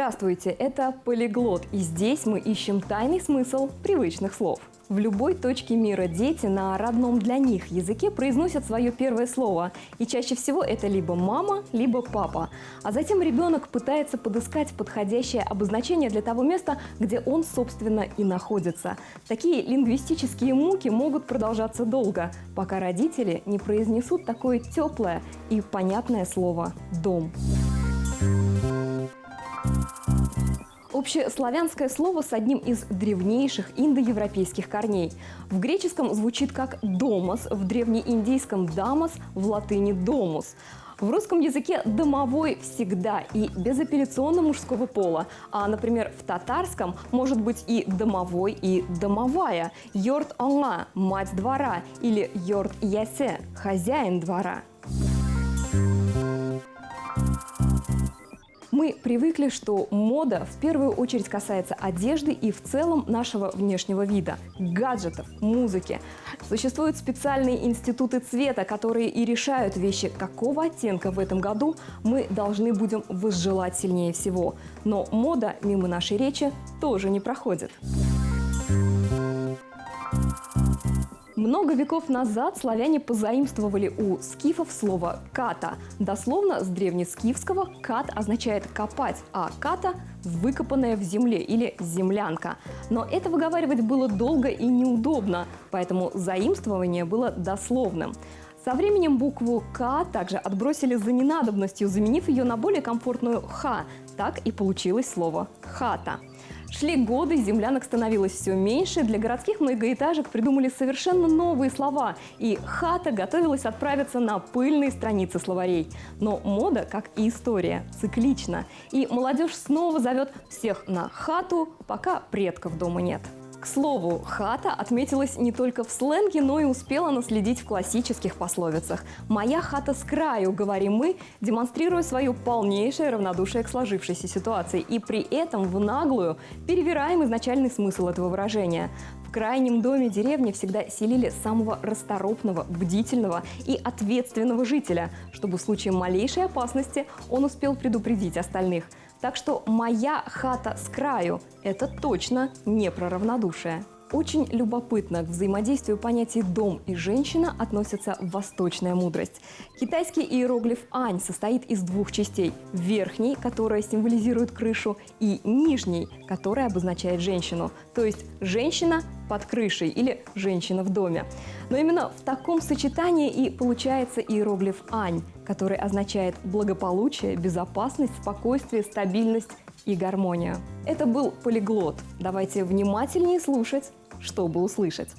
Здравствуйте, это Полиглот, и здесь мы ищем тайный смысл привычных слов. В любой точке мира дети на родном для них языке произносят свое первое слово, и чаще всего это либо мама, либо папа. А затем ребенок пытается подыскать подходящее обозначение для того места, где он, собственно, и находится. Такие лингвистические муки могут продолжаться долго, пока родители не произнесут такое теплое и понятное слово «дом». Общеславянское слово с одним из древнейших индоевропейских корней. В греческом звучит как «домос», в древнеиндийском «дамос», в латыни «домус». В русском языке «домовой» всегда и безапелляционно мужского пола, а, например, в татарском может быть и «домовой», и «домовая», «йорт онга» – «мать двора» или «йорт ясе» – «хозяин двора». Мы привыкли, что мода в первую очередь касается одежды и в целом нашего внешнего вида, гаджетов, музыки. Существуют специальные институты цвета, которые и решают вещи, какого оттенка в этом году мы должны будем возжелать сильнее всего. Но мода мимо нашей речи тоже не проходит. Много веков назад славяне позаимствовали у скифов слово «ката». Дословно с древнескифского «кат» означает «копать», а «ката» – «выкопанная в земле» или «землянка». Но это выговаривать было долго и неудобно, поэтому заимствование было дословным. Со временем букву «К» также отбросили за ненадобностью, заменив ее на более комфортную «Х». Так и получилось слово «хата». Шли годы, землянок становилось все меньше, для городских многоэтажек придумали совершенно новые слова, и хата готовилась отправиться на пыльные страницы словарей. Но мода, как и история, циклична, и молодежь снова зовет всех на хату, пока предков дома нет. К слову, хата отметилась не только в сленге, но и успела наследить в классических пословицах. «Моя хата с краю», говорим мы, демонстрируя свое полнейшее равнодушие к сложившейся ситуации, и при этом в наглую перевираем изначальный смысл этого выражения. В крайнем доме деревни всегда селили самого расторопного, бдительного и ответственного жителя, чтобы в случае малейшей опасности он успел предупредить остальных. Так что «моя хата с краю» – это точно не про равнодушие. Очень любопытно к взаимодействию понятий «дом» и «женщина» относится восточная мудрость. Китайский иероглиф «ань» состоит из двух частей – верхней, которая символизирует крышу, и нижней, которая обозначает женщину, то есть женщина под крышей или женщина в доме. Но именно в таком сочетании и получается иероглиф «ань», который означает благополучие, безопасность, спокойствие, стабильность и гармонию. Это был Полиглот. Давайте внимательнее слушать, чтобы услышать.